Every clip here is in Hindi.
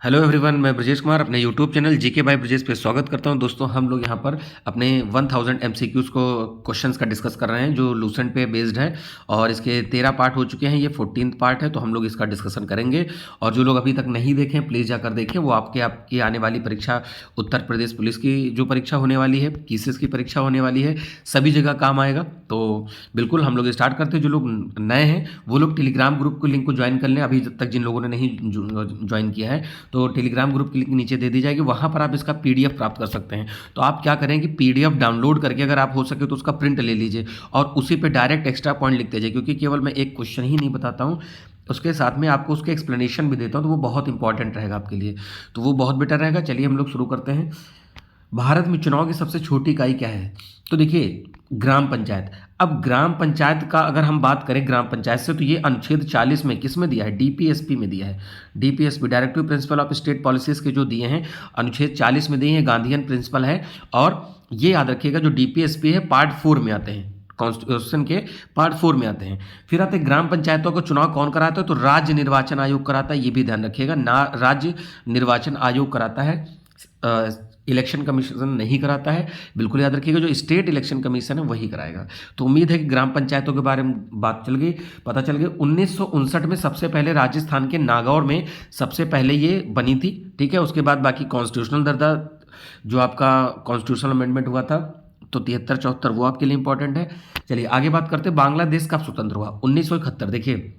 हेलो एवरीवन, मैं ब्रजेश कुमार अपने YouTube channel GK by Brajesh पे स्वागत करता हूं। दोस्तों, हम लोग यहां पर अपने 1000 एमसीक्यूज़ को क्वेश्चंस का डिस्कस कर रहे हैं जो लूसेंट पे बेस्ड है और इसके 13 पार्ट हो चुके हैं। ये 14th पार्ट है, तो हम लोग इसका डिस्कशन करेंगे। और जो लोग अभी तक नहीं देखें प्लीज़ जाकर देखें। वो आपकी आने वाली परीक्षा, उत्तर प्रदेश पुलिस की जो परीक्षा होने वाली है, कीसीएस की परीक्षा होने वाली है, सभी जगह काम आएगा। तो बिल्कुल हम लोग स्टार्ट करते हैं। जो लोग नए हैं वो लोग टेलीग्राम ग्रुप को लिंक को ज्वाइन कर लें, अभी तक जिन लोगों ने नहीं ज्वाइन किया है। तो टेलीग्राम ग्रुप की लिंक नीचे दे दी जाएगी, वहाँ पर आप इसका पीडीएफ प्राप्त कर सकते हैं। तो आप क्या करें कि पीडीएफ डाउनलोड करके अगर आप हो सके तो उसका प्रिंट ले लीजिए और उसी पे डायरेक्ट एक्स्ट्रा पॉइंट लिखते जाइए, क्योंकि केवल मैं एक क्वेश्चन ही नहीं बताता हूँ, उसके साथ में आपको उसके एक्सप्लेनेशन भी देता हूँ, तो वो बहुत इंपॉर्टेंट रहेगा आपके लिए। तो वो बहुत बेटर रहेगा। चलिए हम लोग शुरू करते हैं। भारत में चुनाव की सबसे छोटी इकाई क्या है? तो देखिए, ग्राम पंचायत। अब ग्राम पंचायत का अगर हम बात करें ग्राम पंचायत से, तो ये अनुच्छेद 40 में किस में दिया है? डीपीएसपी में दिया है। DPSP directive principle of state policies के जो दिए हैं, अनुच्छेद 40 में दिए हैं, गांधीयन प्रिंसिपल है। और ये याद रखिएगा, जो डीपीएसपी है पार्ट 4 में आते हैं, कॉन्स्टिट्यूशन के पार्ट 4 में आते हैं। फिर आते हैं ग्राम पंचायतों का चुनाव कौन कराता है? तो राज्य निर्वाचन आयोग कराता है। ये भी ध्यान रखिएगा, ना राज्य निर्वाचन आयोग कराता है, इलेक्शन कमीशन नहीं कराता है। बिल्कुल याद रखिएगा, जो स्टेट इलेक्शन कमीशन है वही कराएगा। तो उम्मीद है कि ग्राम पंचायतों के बारे में बात चल गई, पता चल गई। 1959 में सबसे पहले राजस्थान के नागौर में सबसे पहले ये बनी थी। ठीक है, उसके बाद बाकी कॉन्स्टिट्यूशनल दर्जा जो आपका कॉन्स्टिट्यूशनल अमेंडमेंट हुआ था, तो 73-74 वो आपके लिए इंपॉर्टेंट है। चलिए आगे बात करते हैं। बांग्लादेश कब स्वतंत्र हुआ? 1971। देखिए,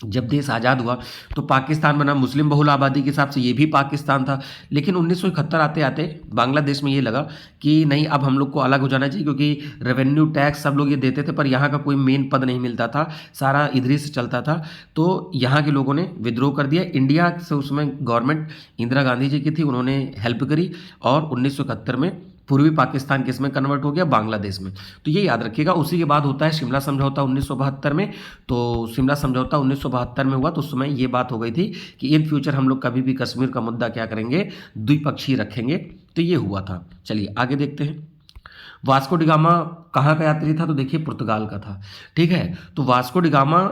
जब देश आज़ाद हुआ तो पाकिस्तान बना, मुस्लिम बहुल आबादी के हिसाब से ये भी पाकिस्तान था। लेकिन 1971 आते आते बांग्लादेश में ये लगा कि नहीं, अब हम लोग को अलग हो जाना चाहिए, क्योंकि रेवेन्यू टैक्स सब लोग ये देते थे पर यहाँ का कोई मेन पद नहीं मिलता था, सारा इधर ही से चलता था। तो यहाँ के लोगों ने विद्रोह कर दिया। इंडिया से उसमें गवर्नमेंट इंदिरा गांधी जी की थी, उन्होंने हेल्प करी और 1971 में पूर्वी पाकिस्तान किस में कन्वर्ट हो गया? बांग्लादेश में। तो ये याद रखिएगा। उसी के बाद होता है शिमला समझौता 1972 में। तो शिमला समझौता 1972 में हुआ, तो उस समय ये बात हो गई थी कि इन फ्यूचर हम लोग कभी भी कश्मीर का मुद्दा क्या करेंगे? द्विपक्षीय रखेंगे। तो ये हुआ था। चलिए आगे देखते हैं। वास्को डिगामा कहाँ का यात्री था? तो देखिए, पुर्तगाल का था। ठीक है, तो वास्को डिगामा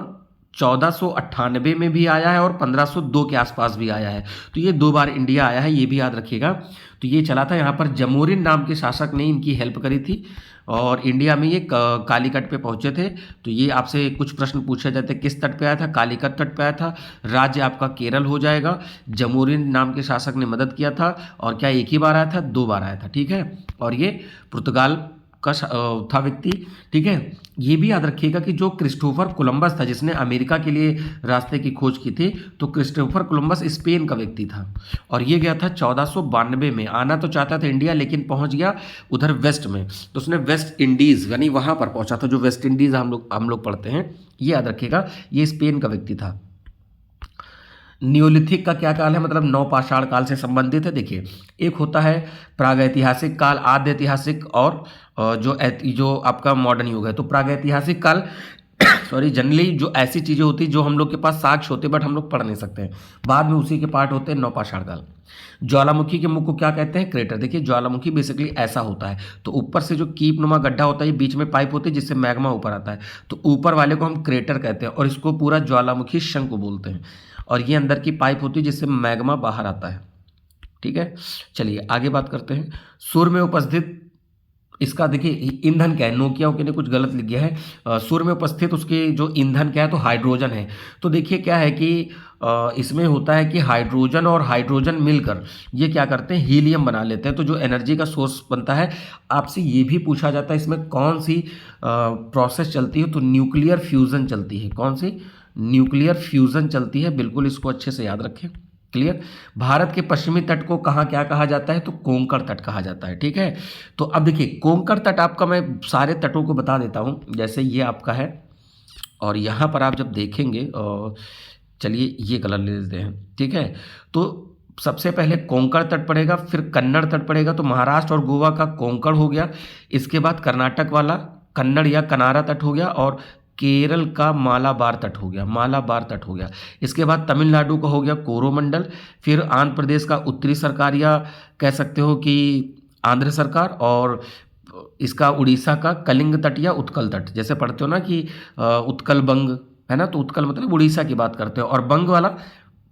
1498 में भी आया है और 1502 के आसपास भी आया है। तो ये 2 बार इंडिया आया है, ये भी याद रखिएगा। तो ये चला था, यहाँ पर जमोरिन नाम के शासक ने इनकी हेल्प करी थी और इंडिया में ये कालीकट पे पहुंचे थे। तो ये आपसे कुछ प्रश्न पूछे जाते हैं, किस तट पे आया था? कालीकट तट पे आया था। राज्य आपका केरल हो जाएगा। जमोरिन नाम के शासक ने मदद किया था। और क्या एक ही बार आया था? 2 बार आया था। ठीक है, और ये पुर्तगाल का था व्यक्ति। ठीक है, ये भी याद रखिएगा कि जो क्रिस्टोफर कोलंबस था, जिसने अमेरिका के लिए रास्ते की खोज की थी, तो क्रिस्टोफर कोलंबस स्पेन का व्यक्ति था और ये गया था 1492 में। आना तो चाहता था इंडिया, लेकिन पहुंच गया उधर वेस्ट में, तो उसने वेस्ट इंडीज़ यानी वहां पर पहुंचा था। जो वेस्ट इंडीज़ हम लोग पढ़ते हैं, ये याद रखिएगा, ये स्पेन का व्यक्ति था। नियोलिथिक का क्या काल है? मतलब नवपाषाण काल से संबंधित है। देखिए, एक होता है प्रागैतिहासिक काल, आद्य ऐतिहासिक और जो आपका मॉडर्न युग है। तो प्रागैतिहासिक काल सॉरी, जनरली जो ऐसी चीज़ें होती जो हम लोग के पास साक्ष्य होते बट हम लोग पढ़ नहीं सकते हैं, बाद में उसी के पार्ट होते हैं नवपाषाण काल। ज्वालामुखी के मुख को क्या कहते हैं? क्रेटर। देखिए, ज्वालामुखी बेसिकली ऐसा होता है, तो ऊपर से जो कीप नुमा गड्ढा होता है, बीच में पाइप होती है जिससे मैग्मा ऊपर आता है, तो ऊपर वाले को हम क्रेटर कहते हैं और इसको पूरा ज्वालामुखी शंकु बोलते हैं। और ये अंदर की पाइप होती है जिससे मैग्मा बाहर आता है। ठीक है, चलिए आगे बात करते हैं। सूर्य में उपस्थित इसका देखिए ईंधन क्या है? नोकिया ओके ने कुछ गलत लिख गया है। सूर्य में उपस्थित उसके जो ईंधन क्या है? तो हाइड्रोजन है। तो देखिए क्या है कि इसमें होता है कि हाइड्रोजन और हाइड्रोजन मिलकर ये क्या करते हैं? हीलियम बना लेते हैं। तो जो एनर्जी का सोर्स बनता है, आपसे ये भी पूछा जाता है इसमें कौन सी प्रोसेस चलती है? तो न्यूक्लियर फ्यूजन चलती है। कौन सी? न्यूक्लियर फ्यूजन चलती है। बिल्कुल इसको अच्छे से याद रखें। क्लियर? भारत के पश्चिमी तट को कहाँ क्या कहा जाता है? तो कोंकण तट कहा जाता है। ठीक है, तो अब देखिए, कोंकण तट आपका, मैं सारे तटों को बता देता हूँ। जैसे ये आपका है और यहाँ पर आप जब देखेंगे, चलिए ये कलर ले लेते हैं। ठीक है, तो सबसे पहले कोंकण तट पड़ेगा, फिर कन्नड़ तट पड़ेगा। तो महाराष्ट्र और गोवा का कोंकण हो गया। इसके बाद कर्नाटक वाला कन्नड़ या कनारा तट हो गया और केरल का मालाबार तट हो गया। मालाबार तट हो गया। इसके बाद तमिलनाडु का हो गया कोरोमंडल। फिर आंध्र प्रदेश का उत्तरी सरकार, या कह सकते हो कि आंध्र सरकार, और इसका उड़ीसा का कलिंग तट या उत्कल तट। जैसे पढ़ते हो ना कि उत्कल बंग है ना, तो उत्कल मतलब उड़ीसा की बात करते हो, और बंग वाला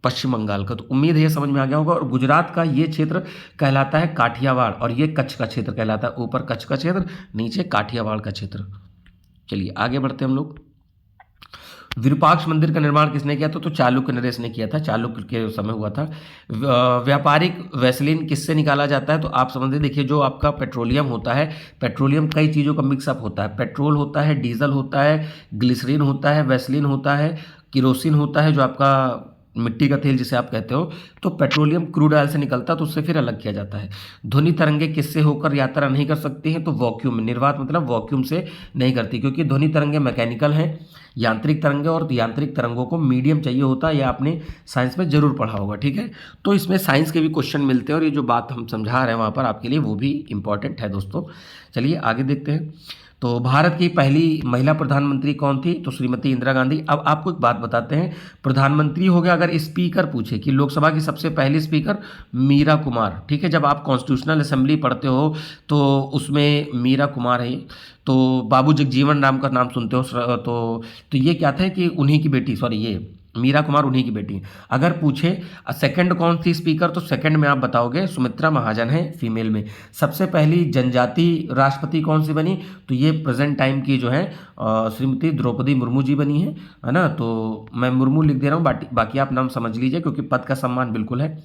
पश्चिम बंगाल का। तो उम्मीद है ये समझ में आ गया होगा। और गुजरात का ये क्षेत्र कहलाता है काठियावाड़, और ये कच्छ का क्षेत्र कहलाता है। ऊपर कच्छ का क्षेत्र, नीचे काठियावाड़ का क्षेत्र। चलिए आगे बढ़ते हैं हम लोग। विरूपाक्ष मंदिर का निर्माण किसने किया था? तो चालुक्य नरेश ने किया था, चालुक्य के समय हुआ था। व्यापारिक वैसलीन किससे निकाला जाता है? तो आप समझते देखिए, जो आपका पेट्रोलियम होता है, पेट्रोलियम कई चीज़ों का मिक्सअप होता है। पेट्रोल होता है, डीजल होता है, ग्लिसरीन होता है, वैसलीन होता है, किरोसिन होता है, जो आपका मिट्टी का तेल जिसे आप कहते हो। तो पेट्रोलियम क्रूड ऑयल से निकलता है, तो उससे फिर अलग किया जाता है। ध्वनि तरंगे किससे होकर यात्रा नहीं कर सकती हैं? तो वॉक्यूम, निर्वात मतलब वॉक्यूम से नहीं करती, क्योंकि ध्वनि तरंगे मैकेनिकल हैं, यांत्रिक तरंगे, और यांत्रिक तरंगों को मीडियम चाहिए होता है। यह आपने साइंस में जरूर पढ़ा होगा, ठीक है। तो इसमें साइंस के भी क्वेश्चन मिलते हैं, और ये जो बात हम समझा रहे हैं वहाँ पर आपके लिए वो भी इंपॉर्टेंट है दोस्तों। चलिए आगे देखते हैं। तो भारत की पहली महिला प्रधानमंत्री कौन थी? तो श्रीमती इंदिरा गांधी। अब आपको एक बात बताते हैं, प्रधानमंत्री हो गया, अगर स्पीकर पूछे कि लोकसभा की सबसे पहली स्पीकर, मीरा कुमार, ठीक है। जब आप कॉन्स्टिट्यूशनल असेंबली पढ़ते हो तो उसमें मीरा कुमार है। तो बाबू जगजीवन राम का नाम सुनते हो, तो ये क्या था कि उन्हीं की बेटी, सॉरी ये मीरा कुमार उन्हीं की बेटी। अगर पूछे सेकंड कौन थी स्पीकर, तो सेकंड में आप बताओगे सुमित्रा महाजन है, फीमेल में। सबसे पहली जनजाति राष्ट्रपति कौन सी बनी? तो ये प्रेजेंट टाइम की जो है श्रीमती द्रौपदी मुर्मू जी बनी है ना। तो मैं मुर्मू लिख दे रहा हूँ, बाकी आप नाम समझ लीजिए, क्योंकि पद का सम्मान बिल्कुल है।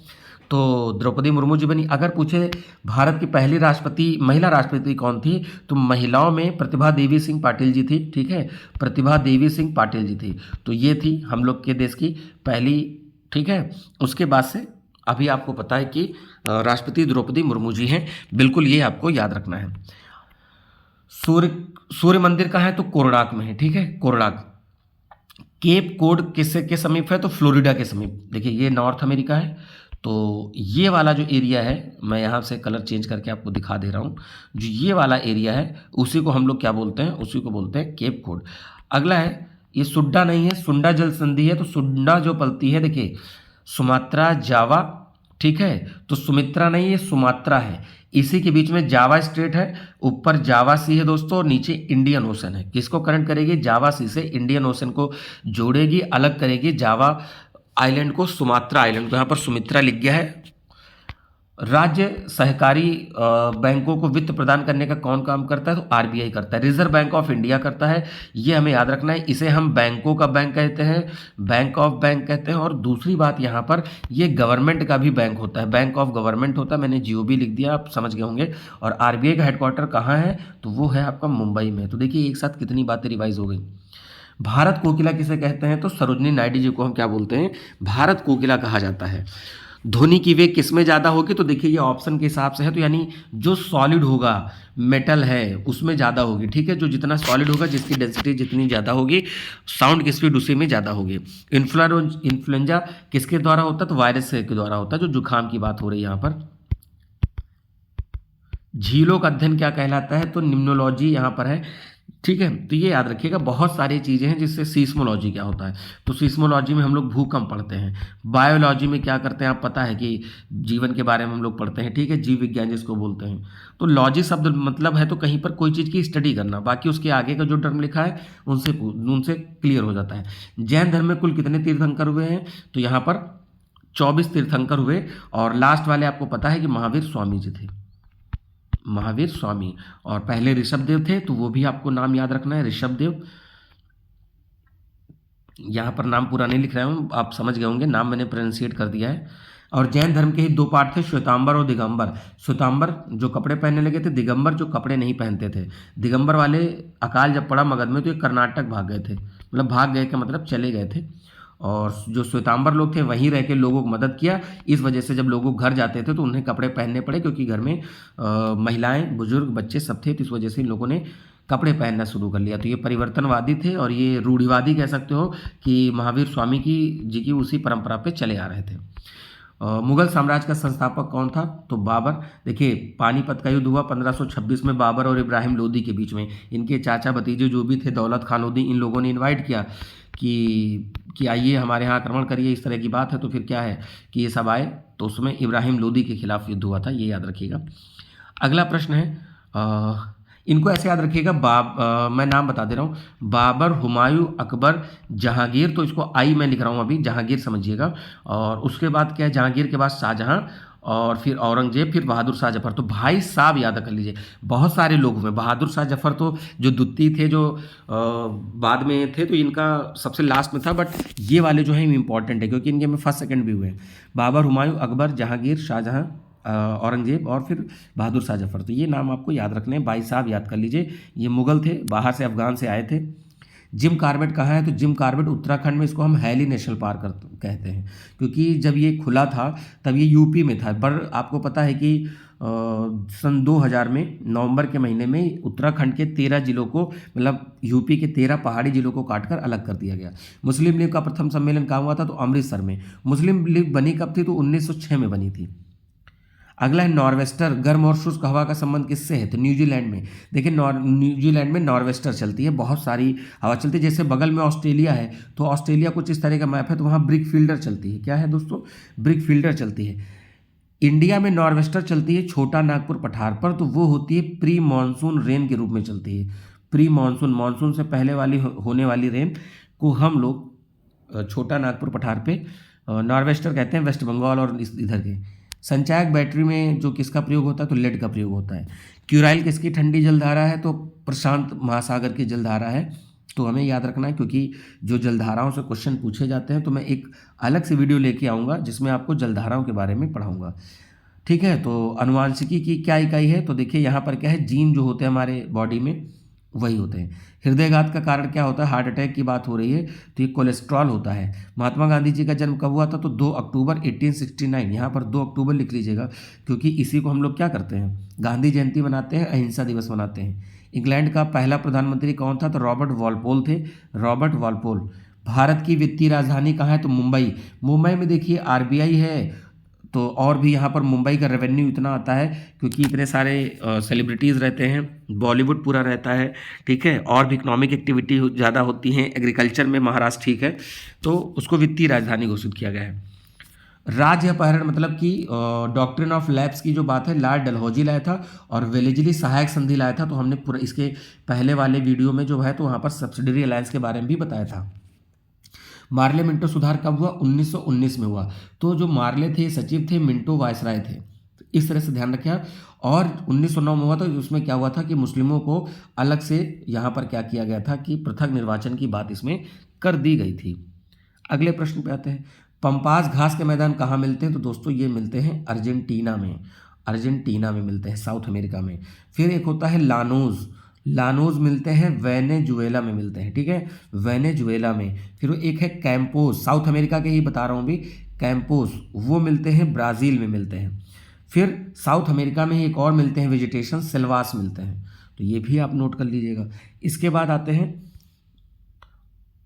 तो द्रौपदी मुर्मू जी बनी। अगर पूछे भारत की पहली राष्ट्रपति, महिला राष्ट्रपति कौन थी? तो महिलाओं में प्रतिभा देवी सिंह पाटिल जी थी, ठीक है। प्रतिभा देवी सिंह पाटिल जी थी। तो ये थी हम लोग के देश की पहली, ठीक है। उसके बाद से अभी आपको पता है कि राष्ट्रपति द्रौपदी मुर्मू जी हैं, बिल्कुल ये आपको याद रखना है। सूर्य मंदिर कहाँ है? तो कोणार्क में है, ठीक है, कोणार्क। केप कोड किससे के समीप है? तो फ्लोरिडा के समीप। देखिए ये नॉर्थ अमेरिका है। तो ये वाला जो एरिया है, मैं यहाँ से कलर चेंज करके आपको दिखा दे रहा हूँ, जो ये वाला एरिया है उसी को हम लोग क्या बोलते हैं? उसी को बोलते हैं केप कोड। अगला है, ये सुड्डा नहीं है, सुंडा जल संधि है। तो सुंडा जो पलती है, देखिए सुमात्रा जावा, ठीक है। तो सुमित्रा नहीं, ये सुमात्रा है। इसी के बीच में जावा स्टेट है, ऊपर जावा सी है दोस्तों, और नीचे इंडियन ओशन है। किसको कनेक्ट करेगी? जावा सी से इंडियन ओशन को जोड़ेगी, अलग करेगी जावा आइलैंड को सुमात्रा आइलैंड को। यहाँ पर सुमित्रा लिख गया है। राज्य सहकारी बैंकों को वित्त प्रदान करने का कौन काम करता है? तो आरबीआई करता है, रिजर्व बैंक ऑफ इंडिया करता है। ये हमें याद रखना है। इसे हम बैंकों का बैंक कहते हैं, बैंक ऑफ बैंक कहते हैं। और दूसरी बात यहाँ पर, ये गवर्नमेंट का भी बैंक होता है, बैंक ऑफ गवर्नमेंट होता है। मैंने जीओबी लिख दिया, आप समझ गए होंगे। और आरबीआई का हेडक्वार्टर कहाँ है? तो वो है आपका मुंबई में। तो देखिए एक साथ कितनी बातें रिवाइज हो गई। भारत कोकिला किसे कहते हैं? तो सरोजनी नायडू जी को हम क्या बोलते हैं? भारत कोकिला कहा जाता है। ध्वनि की वेग किस में ज़्यादा होगी? तो देखिए ये ऑप्शन के हिसाब से है, तो यानी जो सॉलिड होगा, मेटल है, उसमें ज़्यादा होगी, ठीक है। जो जितना सॉलिड होगा, जिसकी डेंसिटी जितनी ज़्यादा होगी, साउंड की स्पीड उसी में ज़्यादा होगी। इन्फ्लुएंजा किसके द्वारा होता है? तो वायरस के द्वारा होता है, जो जुकाम की बात हो रही है यहाँ पर। झीलों का अध्ययन क्या कहलाता है? तो निम्नोलॉजी यहाँ पर है, ठीक है। तो ये याद रखिएगा, बहुत सारी चीज़ें हैं जिससे सीस्मोलॉजी क्या होता है। तो सीस्मोलॉजी में हम लोग भूकंप पढ़ते हैं। बायोलॉजी में क्या करते हैं आप पता है कि जीवन के बारे में हम लोग पढ़ते हैं, ठीक है, जीव विज्ञान जिसको बोलते हैं। तो लॉजी शब्द मतलब है तो कहीं पर कोई चीज़ की स्टडी करना, बाकी उसके आगे का जो टर्म लिखा है उनसे क्लियर हो जाता है। जैन धर्म में कुल कितने तीर्थंकर हुए हैं? तो यहाँ पर 24 तीर्थंकर हुए। और लास्ट वाले आपको पता है कि महावीर स्वामी जी थे, महावीर स्वामी। और पहले ऋषभदेव थे, तो वो भी आपको नाम याद रखना है, ऋषभदेव। यहाँ पर नाम पूरा नहीं लिख रहा हूँ, आप समझ गए होंगे, नाम मैंने प्रोनाउंसिएट कर दिया है। और जैन धर्म के ही दो पार्ट थे, श्वेतांबर और दिगंबर। श्वेतांबर जो कपड़े पहनने लगे थे, दिगंबर जो कपड़े नहीं पहनते थे। दिगंबर वाले अकाल जब पड़ा मगध में, तो ये कर्नाटक भाग गए थे, मतलब भाग गए का मतलब चले गए थे। और जो श्वेतांबर लोग थे वहीं रह के लोगों को मदद किया। इस वजह से जब लोग घर जाते थे तो उन्हें कपड़े पहनने पड़े, क्योंकि घर में महिलाएं, बुजुर्ग, बच्चे सब थे। तो इस वजह से इन लोगों ने कपड़े पहनना शुरू कर लिया। तो ये परिवर्तनवादी थे, और ये रूढ़िवादी कह सकते हो कि महावीर स्वामी जी की उसी परंपरा पे चले आ रहे थे। मुगल साम्राज्य का संस्थापक कौन था? तो बाबर। देखिए पानीपत का युद्ध हुआ 1526 में, बाबर और इब्राहिम लोदी के बीच में। इनके चाचा भतीजे जो भी थे, दौलत खान लोदी, इन लोगों ने इनवाइट किया कि आइए हमारे यहाँ आक्रमण करिए, इस तरह की बात है। तो फिर क्या है कि ये सब आए, तो उसमें इब्राहिम लोदी के खिलाफ युद्ध हुआ था, ये याद रखिएगा। अगला प्रश्न है, इनको ऐसे याद रखिएगा। मैं नाम बता दे रहा हूँ, बाबर, हुमायूं, अकबर, जहांगीर। तो इसको आई मैं लिख रहा हूँ अभी, जहांगीर समझिएगा। और उसके बाद क्या है, जहांगीर के बाद शाहजहां, और फिर औरंगजेब, फिर बहादुर शाह जफर। तो भाई साहब याद कर लीजिए, बहुत सारे लोग हुए। बहादुर शाह जफर तो जो द्वितीय थे, जो बाद में थे, तो इनका सबसे लास्ट में था। बट ये वाले जो हैं इंपॉर्टेंट है, क्योंकि इनके में फर्स्ट सेकंड भी हुए हैं। बाबर, हुमायूं, अकबर, जहांगीर, शाहजहां, औरंगजेब, और फिर बहादुर शाह जफर। तो ये नाम आपको याद रखने हैं, भाई साहब याद कर लीजिए। ये मुगल थे, बाहर से अफगान से आए थे। जिम कार्बेट कहाँ है, तो जिम कार्बेट उत्तराखंड में, इसको हम हैली नेशनल पार्क कहते हैं, क्योंकि जब ये खुला था तब ये यूपी में था। पर आपको पता है कि सन 2000 में नवंबर के महीने में उत्तराखंड के 13 जिलों को, मतलब यूपी के 13 पहाड़ी जिलों को काटकर अलग कर दिया गया। मुस्लिम लीग का प्रथम सम्मेलन कहाँ हुआ था, तो अमृतसर में। मुस्लिम लीग बनी कब थी, तो 1906 में बनी थी। अगला है नॉर्वेस्टर, गर्म और शुष्क हवा का संबंध किससे है, तो न्यूजीलैंड में। देखिए न्यूजीलैंड में नॉर्वेस्टर चलती है, बहुत सारी हवा चलती है। जैसे बगल में ऑस्ट्रेलिया है, तो ऑस्ट्रेलिया कुछ इस तरह का मैप है, तो वहाँ ब्रिक फील्डर चलती है। क्या है दोस्तों, ब्रिक फील्डर चलती है। इंडिया में नॉर्वेस्टर चलती है छोटा नागपुर पठार पर, तो वो होती है प्री मानसून रेन के रूप में चलती है। प्री मानसून, मानसून से पहले वाली होने वाली रेन को हम लोग छोटा नागपुर पठार पे नॉर्वेस्टर कहते हैं, वेस्ट बंगाल और इधर के। संचायक बैटरी में जो किसका प्रयोग होता है, तो लेड का प्रयोग होता है। क्यूराइल किसकी ठंडी जलधारा है, तो प्रशांत महासागर की जलधारा है। तो हमें याद रखना है, क्योंकि जो जलधाराओं से क्वेश्चन पूछे जाते हैं, तो मैं एक अलग से वीडियो लेके आऊँगा जिसमें आपको जलधाराओं के बारे में पढ़ाऊँगा। ठीक है, तो अनुवांशिकी की क्या इकाई है, तो देखिए यहाँ पर क्या है, जीन जो होते हैं हमारे बॉडी में वही होते हैं। हृदयघात का कारण क्या होता है, हार्ट अटैक की बात हो रही है, तो ये कोलेस्ट्रॉल होता है। महात्मा गांधी जी का जन्म कब हुआ था, तो 2 अक्टूबर 1869। यहाँ पर 2 अक्टूबर लिख लीजिएगा, क्योंकि इसी को हम लोग क्या करते हैं, गांधी जयंती मनाते हैं, अहिंसा दिवस मनाते हैं। इंग्लैंड का पहला प्रधानमंत्री कौन था, तो रॉबर्ट वॉलपोल थे, रॉबर्ट वॉलपोल। भारत की वित्तीय राजधानी कहाँ है, तो मुंबई। मुंबई में देखिए आरबीआई है, तो और भी यहाँ पर मुंबई का रेवेन्यू इतना आता है, क्योंकि इतने सारे सेलिब्रिटीज़ रहते हैं, बॉलीवुड पूरा रहता है। ठीक है, और भी इकोनॉमिक एक्टिविटी ज़्यादा होती हैं, एग्रीकल्चर में महाराष्ट्र ठीक है, तो उसको वित्तीय राजधानी घोषित किया गया है। राज्य अपहरण मतलब कि डॉक्ट्रिन ऑफ लैप्स की जो बात है, लॉर्ड डलहौजी लाया था, और वेलेजली सहायक संधि लाया था। तो हमने पूरा इसके पहले वाले वीडियो में जो है, तो वहाँ पर सब्सिडरी अलायंस के बारे में भी बताया था। मार्ले मिंटो सुधार कब हुआ, 1919 में हुआ। तो जो मार्ले थे सचिव थे, मिंटो वायसराय थे। तो इस तरह से ध्यान रखिए। और 1909 में हुआ, तो उसमें क्या हुआ था कि मुस्लिमों को अलग से यहाँ पर क्या किया गया था कि पृथक निर्वाचन की बात इसमें कर दी गई थी। अगले प्रश्न पे आते हैं, पंपास घास के मैदान कहाँ मिलते हैं, तो दोस्तों ये मिलते हैं अर्जेंटीना में। अर्जेंटीना में मिलते हैं, साउथ अमेरिका में। फिर एक होता है लानोज, लानोज मिलते हैं वेनेजुएला में मिलते हैं। ठीक है, वेनेजुएला में। फिर एक है कैंपोस, साउथ अमेरिका के ही बता रहा हूँ भी, कैंपोस, वो मिलते हैं ब्राज़ील में मिलते हैं। फिर साउथ अमेरिका में ही एक और मिलते हैं वेजिटेशन, सिल्वास मिलते हैं। तो ये भी आप नोट कर लीजिएगा। इसके बाद आते हैं,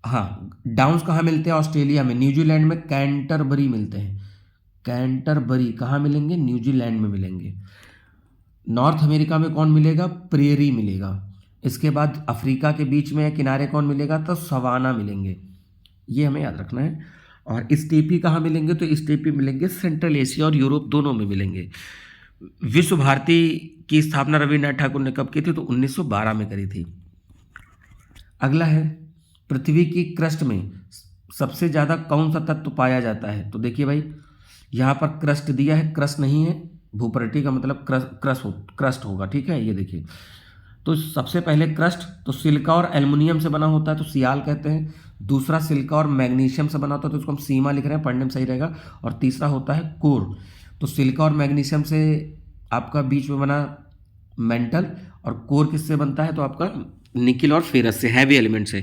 हाँ, डाउन्स कहाँ मिलते हैं, ऑस्ट्रेलिया में। न्यूजीलैंड में कैंटरबरी मिलते हैं। कैंटरबरी कहाँ मिलेंगे, न्यूजीलैंड में मिलेंगे। नॉर्थ अमेरिका में कौन मिलेगा, प्रेरी मिलेगा। इसके बाद अफ्रीका के बीच में किनारे कौन मिलेगा, तो सवाना मिलेंगे। ये हमें याद रखना है। और स्टेपी कहाँ मिलेंगे, तो स्टेपी मिलेंगे सेंट्रल एशिया और यूरोप दोनों में मिलेंगे। विश्व भारती की स्थापना रविन्द्रनाथ ठाकुर ने कब की थी, तो 1912 में करी थी। अगला है, पृथ्वी की क्रस्ट में सबसे ज़्यादा कौन सा तत्व पाया जाता है, तो देखिए भाई यहाँ पर क्रस्ट दिया है, क्रस्ट नहीं है, भूपृष्ठ का मतलब क्रस्ट होगा। ठीक है, ये देखिए, तो सबसे पहले क्रस्ट तो सिलिका और एल्युमिनियम से बना होता है, तो सियाल कहते हैं। दूसरा सिलिका और मैग्नीशियम से बना होता है, तो उसको हम सीमा लिख रहे हैं, पढ़ने में सही रहेगा। और तीसरा होता है कोर, तो सिलिका और मैग्नीशियम से आपका बीच में बना मेंटल, और कोर किससे बनता है, तो आपका निकिल और फेरस से, हैवी एलिमेंट से।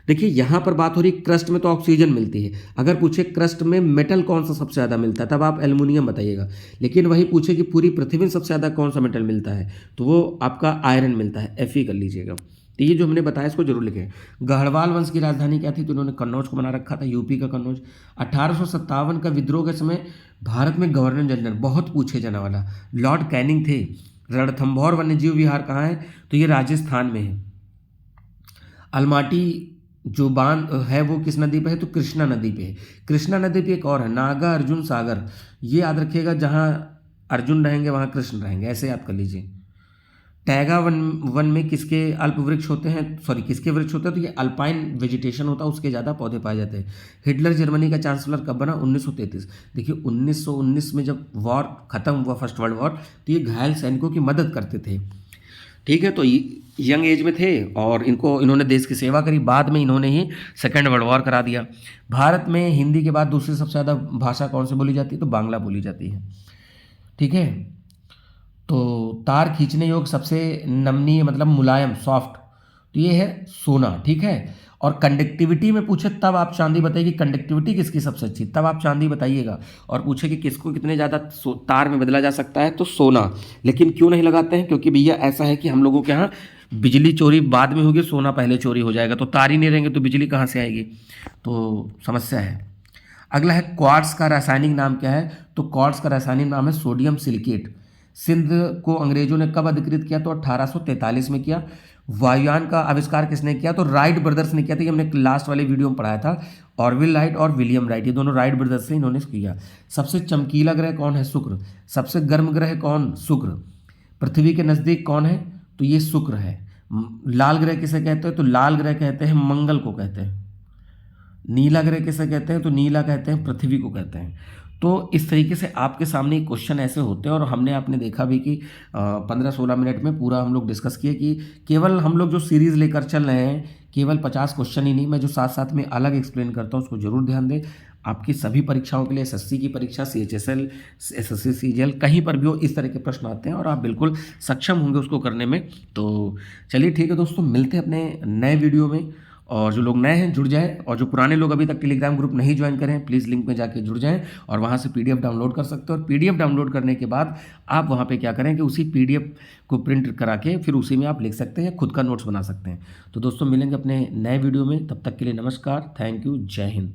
देखिए यहाँ पर बात हो रही क्रस्ट में, तो ऑक्सीजन मिलती है। अगर पूछे क्रस्ट में मेटल कौन सा सबसे ज़्यादा मिलता है, तब आप एल्युमिनियम बताइएगा। लेकिन वही पूछे कि पूरी पृथ्वी में सबसे ज़्यादा कौन सा मेटल मिलता है, तो वो आपका आयरन मिलता है, Fe कर लीजिएगा। तो ये जो हमने बताया इसको जरूर लिखें। गढ़वाल वंश की राजधानी क्या थी, तो उन्होंने कन्नौज को बना रखा था, यूपी का कन्नौज। 1857 का विद्रोह के समय भारत में गवर्नर जनरल, बहुत पूछे जाने वाला, लॉर्ड कैनिंग थे। रणथंभौर वन्यजीव विहार कहाँ है, तो ये राजस्थान में है। अलमाटी जो बांध है वो किस नदी पे है, तो कृष्णा नदी पे है। कृष्णा नदी पे एक और है, नागा अर्जुन सागर। ये याद रखिएगा, जहाँ अर्जुन रहेंगे वहाँ कृष्ण रहेंगे, ऐसे याद कर लीजिए। टैगा वन वन में किसके अल्प वृक्ष होते हैं, सॉरी किसके वृक्ष होते हैं, तो ये अल्पाइन वेजिटेशन होता है, उसके ज़्यादा पौधे पाए जाते हैं। हिटलर जर्मनी का चांसलर कब बना, 1933। देखिए 1919 में जब वॉर खत्म हुआ, फर्स्ट वर्ल्ड वॉर, तो ये घायल सैनिकों की मदद करते थे, ठीक है। तो यंग एज में थे और इन्होंने देश की सेवा करी, बाद में इन्होंने ही सेकेंड वर्ल्ड वॉर करा दिया। भारत में हिंदी के बाद दूसरी सबसे ज़्यादा भाषा कौन सी बोली जाती है, तो बांग्ला बोली जाती है, ठीक है। तो तार खींचने योग्य सबसे नमनीय मतलब मुलायम सॉफ्ट, तो ये है सोना, ठीक है। और कंडक्टिविटी में पूछे तब आप चांदी बताइए कि कंडक्टिविटी किसकी सबसे अच्छी, तब आप चांदी बताइएगा। और पूछे कि किसको कितने ज़्यादा तार में बदला जा सकता है, तो सोना। लेकिन क्यों नहीं लगाते हैं, क्योंकि भैया ऐसा है कि हम लोगों के यहाँ बिजली चोरी बाद में होगी, सोना पहले चोरी हो जाएगा, तो तार ही नहीं रहेंगे तो बिजली कहाँ से आएगी, तो समस्या है। अगला है क्वार्ट्स का रासायनिक नाम क्या है, तो क्वार्ट्स का रासायनिक नाम है सोडियम सिलिकेट। सिंध को अंग्रेजों ने कब अधिकृत किया, तो 1843 में किया। वायुयान का आविष्कार किसने किया, तो राइट ब्रदर्स ने किया था, ये हमने लास्ट वाले वीडियो में पढ़ाया था। ऑरविल राइट और विलियम राइट, ये दोनों राइट ब्रदर्स से इन्होंने किया। सबसे चमकीला ग्रह कौन है, शुक्र। सबसे गर्म ग्रह कौन, शुक्र। पृथ्वी के नज़दीक कौन है, तो ये शुक्र है। लाल ग्रह किसे कहते हैं, तो लाल ग्रह कहते हैं मंगल को कहते हैं। नीला ग्रह किसे कहते हैं, तो नीला कहते हैं पृथ्वी को कहते हैं। तो इस तरीके से आपके सामने क्वेश्चन ऐसे होते हैं और हमने आपने देखा भी कि 15-16 मिनट में पूरा हम लोग डिस्कस किए कि केवल हम लोग जो सीरीज़ लेकर चल रहे हैं केवल 50 क्वेश्चन ही नहीं, मैं जो साथ साथ में अलग एक्सप्लेन करता हूँ उसको जरूर ध्यान दें। आपकी सभी परीक्षाओं के लिए एसएससी की परीक्षा, CHSL, SSC, CGL, कहीं पर भी हो इस तरह के प्रश्न आते हैं और आप बिल्कुल सक्षम होंगे उसको करने में। तो चलिए ठीक है दोस्तों, मिलते हैं अपने नए वीडियो में। और जो लोग नए हैं जुड़ जाएं, और जो पुराने लोग अभी तक टेलीग्राम ग्रुप नहीं ज्वाइन करें प्लीज़ लिंक में जाके जुड़ जाएं और वहाँ से PDF डाउनलोड कर सकते हो। और PDF डाउनलोड करने के बाद आप वहाँ पे क्या करें कि उसी PDF को प्रिंट करा के फिर उसी में आप लिख सकते हैं या खुद का नोट्स बना सकते हैं। तो दोस्तों मिलेंगे अपने नए वीडियो में, तब तक के लिए नमस्कार, थैंक यू, जय हिंद।